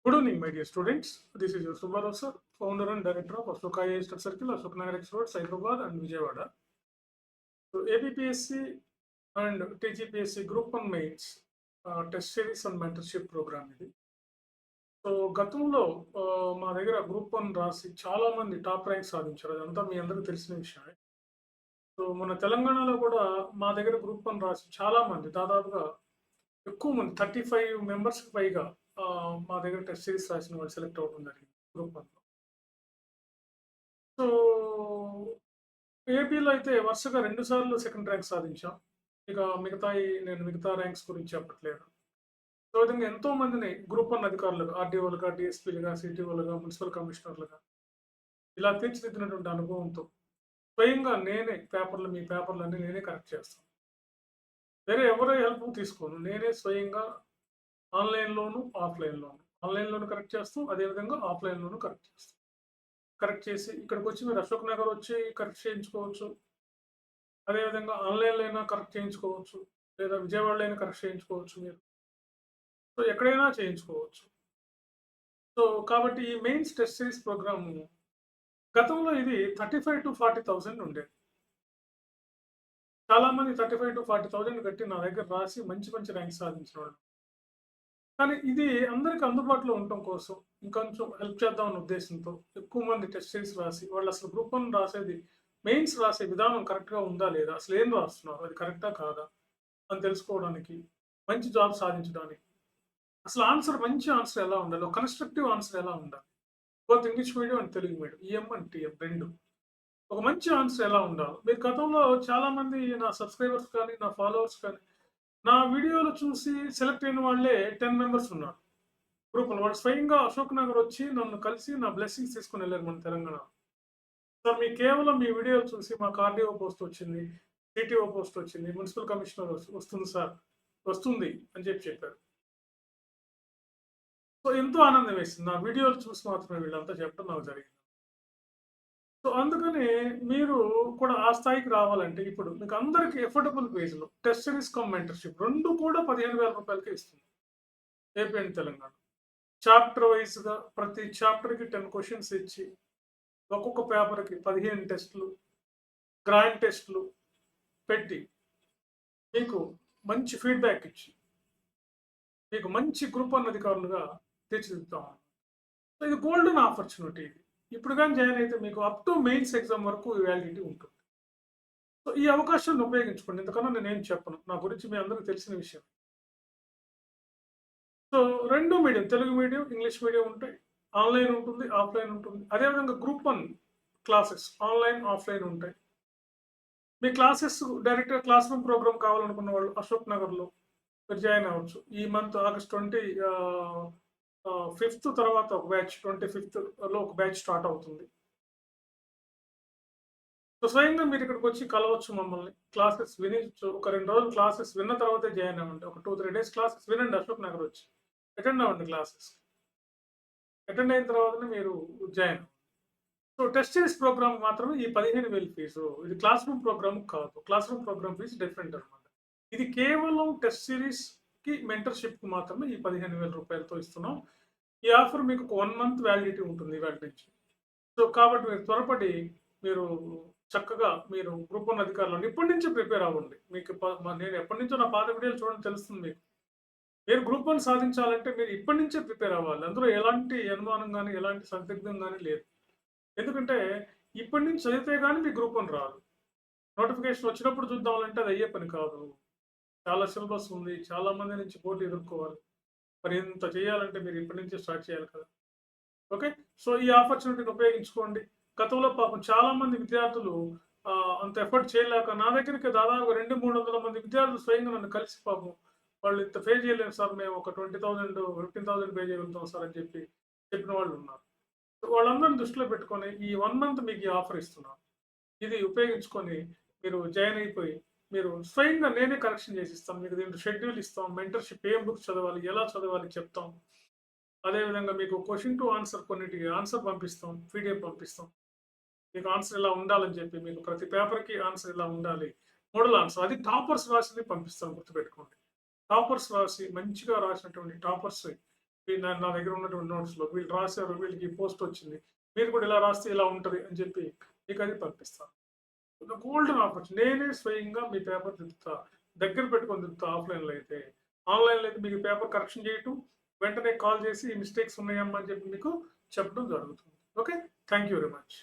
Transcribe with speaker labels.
Speaker 1: Good evening, my dear students. This is your Subbarao sir, founder and director of Ashoka AI Study Circle, Ashok Nagar X Road, Hyderabad and Vijayawada. So ABPSC and TGPSC Group 1 Mains Test Series and Mentorship Program ఇది. So గతంలో మా దగ్గర group 1 రాసి చాలా మంది top rank సాధించారు. అదంతా మీ అందరికీ తెలిసిన విషయమే. సో మన తెలంగాణలో కూడా మా దగ్గర గ్రూప్ 1 రాసి చాలా మంది దాదాపుగా ఎక్కువ మంది 35 మెంబర్స్‌కి పైగా మా దగ్గర టెస్ట్ సిరీస్ రాసిన వాళ్ళు సెలెక్ట్ అవ్వడం జరిగింది గ్రూప్ 1లో. సో ఏపీలో అయితే వరుసగా 2 సార్లు సెకండ్ ర్యాంక్ సాధించాం. ఇక మిగతా ర్యాంక్స్ గురించి చెప్పట్లేదు. సో ఈ విధంగా ఎంతో మందిని గ్రూప్ 1 అధికారులుగా ఆర్‌డీఓలుగా, డీఎస్పీలుగా, సిటీఓలుగా, మున్సిపల్ కమిషనర్లుగా ఇలా తీర్చిదిద్దినటువంటి అనుభవంతో స్వయంగా నేనే మీ పేపర్‌లన్నీ నేనే కరెక్ట్ చేస్తాను. వేరే ఎవరి హెల్ప్ తీసుకోను. నేనే స్వయంగా ఆన్‌లైన్‌లోను, ఆఫ్‌లైన్‌లోను. ఆన్‌లైన్‌లోను కరెక్ట్ చేస్తాం. అదేవిధంగా ఆఫ్‌లైన్‌లోను కరెక్ట్ చేస్తాం. కరెక్ట్ చేసి ఇక్కడికొచ్చి మీరు అశోక్ నగర్ వచ్చి కరెక్ట్ చేయించుకోవచ్చు. అదేవిధంగా ఆన్‌లైన్‌లో అయినా కరెక్ట్ చేయించుకోవచ్చు. లేదా విజయవాడలో అయినా కరెక్ట్ చేయించుకోవచ్చు మీరు. సో ఎక్కడైనా చేయించుకోవచ్చు. సో కాబట్టి ఈ మెయిన్స్ టెస్ట్ సిరీస్ ప్రోగ్రాము గతంలో ఇది 35,000-40,000 ఉండేది. చాలామంది 35,000-40,000 కట్టి నా దగ్గర రాసి మంచి మంచి ర్యాంక్ సాధించినోళ్ళు. కానీ ఇది అందరికి అందుబాటులో ఉండటం కోసం ఇంకొంచెం హెల్ప్ చేద్దామన్న ఉద్దేశంతో ఎక్కువ మంది టెస్ట్ సిరీస్ రాసి వాళ్ళు అసలు గ్రూప్ 1 రాసేది మెయిన్స్ రాసే విధానం కరెక్ట్‌గా ఉందా లేదా? అసలు ఏం రాస్తున్నారు? అది కరెక్టా కాదా? అని తెలుసుకోవడానికి, మంచి జాబ్ సాధించడానికి. అసలు మంచి ఆన్సర్ ఎలా ఉండాలి? ఒక కన్‌స్ట్రక్టివ్ ఆన్సర్ ఎలా ఉండాలి? Both English medium and Telugu medium. EM and TM 2. ఒక మంచి ఆన్సర్ ఎలా ఉండాలి? మీరు గతంలో చాలామంది నా సబ్‌స్క్రైబర్స్ కానీ, నా ఫాలోవర్స్ కానీ, నా వీడియోలు చూసి సెలెక్ట్ అయిన వాళ్ళే 10 మెంబర్స్ ఉన్నారు. గ్రూప్‌లో. వాళ్ళు స్వయంగా అశోక్ నగర్ వచ్చి నన్ను కలిసి నా బ్లెస్సింగ్స్ తీసుకొని వెళ్లారు మన తెలంగాణ. సార్ కేవలం మీ వీడియోలు చూసి మాకు ఆర్‌డీఓ పోస్ట్ వచ్చింది, సిటీఓ పోస్ట్ వచ్చింది, మున్సిపల్ కమిషనర్ వస్తుంది సార్, వస్తుంది అని చెప్పారు. సో ఎంతో ఆనందం వేసింది. నా వీడియోలు చూసి మాత్రమే వీళ్ళంతా చెప్పడం నాకు జరిగింది. సో అందుకని మీరు కూడా ఆ స్థాయికి రావాలంటే ఇప్పుడు మీకు అందరికి ఎఫోర్డబుల్ ప్రైస్‌లో టెస్ట్ సిరీస్ కమ్ మెంటర్‌షిప్ 2 కూడా రూ. 15,000కే ఇస్తుంది. AP and Telangana. చాప్టర్ వైస్‌గా ప్రతి చాప్టర్‌కి 10 క్వెషన్స్ ఇచ్చి ఒక్కొక్క పేపర్‌కి 15 టెస్టులు, గ్రాండ్ టెస్టులు పెట్టి మీకు మంచి ఫీడ్‌బ్యాక్ ఇచ్చి మీకు మంచి గ్రూప్ 1 అధికారులుగా తీర్చిదిద్దుతాం. సో ఇది గోల్డెన్ ఆపర్చునిటీ ఇది. ఇప్పుడు గాని జాయిన్ అయితే మీకు అప్ టు మెయిన్స్ ఎగ్జామ్ వరకు ఈ వాలిడిటీ ఉంటుంది. సో ఈ అవకాశాన్ని ఉపయోగించుకోండి. ఇంతకన్నా నేనేం చెప్పను. నా గురించి మీ అందరికీ తెలిసిన విషయం. So 2 medium Telugu medium, English medium ఉంటాయి. ఆన్‌లైన్ ఉంటుంది, ఆఫ్‌లైన్ ఉంటుంది. అదేవిధంగా గ్రూప్ 1 క్లాసెస్ ఆన్‌లైన్, ఆఫ్‌లైన్ ఉంటాయి. మీ క్లాసెస్ డైరెక్ట్‌గా క్లాస్ రూమ్ ప్రోగ్రామ్ కావాలనుకున్న వాళ్ళు అశోక్ నగర్‌లో మీరు జాయిన్ అవ్వచ్చు. ఈ మంత్ ఆగస్ట్ 5థ్ తర్వాత ఒక బ్యాచ్ 25థ్‌లో ఒక బ్యాచ్ స్టార్ట్ అవుతుంది. సో స్వయంగా మీరు ఇక్కడికొచ్చి కలవచ్చు మమ్మల్ని. క్లాసెస్ వినొచ్చు. ఒక 2 రోజులు క్లాసెస్ విన్న తర్వాతే జాయిన్ అవ్వండి. ఒక 2, 3 డేస్ క్లాసెస్ వినండి అశోక్ నగర్ వచ్చి. అటెండ్ అవ్వండి క్లాసెస్. అటెండ్ అయిన తర్వాతనే మీరు join. So test series program మాత్రమే ఈ 15,000 ఫీజు. ఇది క్లాస్ రూమ్ ప్రోగ్రామ్ కాదు. Classroom program fee different అనమాట. ఇది కేవలం టెస్ట్ సిరీస్‌కి మెంటర్‌షిప్‌కి మాత్రమే ఈ 15,000 ఇస్తున్నాం. ఈ ఆఫర్ మీకు ఒక 1 మంత్ వ్యాలిడిటీ ఉంటుంది ఇవాల్టి నుంచి. సో కాబట్టి మీరు త్వరపడి మీరు చక్కగా మీరు గ్రూప్ 1 అధికారులను ఇప్పటి నుంచే ప్రిపేర్ అవ్వండి. మీకు నేను ఎప్పటినుంచో నా పాత వీడియోలు చూడండి తెలుస్తుంది మీకు. మీరు గ్రూప్ 1 సాధించాలంటే మీరు ఇప్పటి నుంచే ప్రిపేర్ అవ్వాలి. అందులో ఎలాంటి అనుమానం గాని, ఎలాంటి సందిగ్ధం గాని లేదు. ఎందుకంటే ఇప్పటి నుంచి చదివితే గాని మీకు గ్రూప్ 1 రాదు. నోటిఫికేషన్ వచ్చినప్పుడు చూద్దామంటే అది అయ్యే పని కాదు. చాలా సిలబస్ ఉంది. చాలా మంది నుంచి పోటీ ఎదుర్కోవాలి. మరి ఇంత చేయాలంటే మీరు ఇప్పటి నుంచే స్టార్ట్ చేయాలి కదా! ఓకే. సో ఈ ఆపర్చునిటీని ఉపయోగించుకోండి. గతంలో పాపం చాలా మంది విద్యార్థులు అంత ఎఫర్ట్ చేయలేక నా దగ్గరికి దాదాపుగా 200, 300 మంది విద్యార్థులు స్వయంగా నన్ను కలిసి పాపం వాళ్ళు ఇంత పే చేయలేము సార్ మేము ఒక 20,000, 15,000 పే చేయగలుగుతాం సార్ అని చెప్పిన వాళ్ళు ఉన్నారు. సో వాళ్ళందరిని దృష్టిలో పెట్టుకొని ఈ 1 మంత్ మీకు ఈ ఆఫర్ ఇస్తున్నాను. ఇది ఉపయోగించుకొని మీరు జాయిన్ అయిపోయి మీరు స్వయంగా నేనే కరెక్షన్ చేసి ఇస్తాను. మీకు దీంట్లో షెడ్యూల్ ఇస్తాం. మెంటర్‌షిప్ ఏం బుక్స్ చదవాలి, ఎలా చదవాలి చెప్తాం. అదేవిధంగా మీకు క్వెషన్ టు ఆన్సర్ కొన్నిటికి ఆన్సర్ పంపిస్తాం. పీడీఎఫ్ పంపిస్తాం. మీకు ఆన్సర్ ఇలా ఉండాలని చెప్పి మీకు ప్రతి పేపర్‌కి ఆన్సర్ ఇలా ఉండాలి. మోడల్ ఆన్సర్ అది టాపర్స్ రాసింది పంపిస్తాం గుర్తుపెట్టుకోండి. టాపర్స్ రాసి మంచిగా రాసినటువంటి టాపర్స్ నా దగ్గర ఉన్నటువంటి నోట్స్లో వీళ్ళు రాశారు, వీళ్ళకి పోస్ట్ వచ్చింది, మీరు కూడా ఇలా రాస్తే ఇలా ఉంటుంది అని చెప్పి మీకు అది పంపిస్తాను. Golden opportunity. నేనే స్వయంగా మీ పేపర్ దిద్దుతా, దగ్గర పెట్టుకొని దిద్దుతా. ఆఫ్లైన్లో అయితే, ఆన్లైన్లో అయితే మీకు పేపర్ కరెక్షన్ చేయటం, వెంటనే కాల్ చేసి ఈ మిస్టేక్స్ ఉన్నాయమ్మా అని చెప్పి మీకు చెప్పడం జరుగుతుంది. Okay, thank you very much.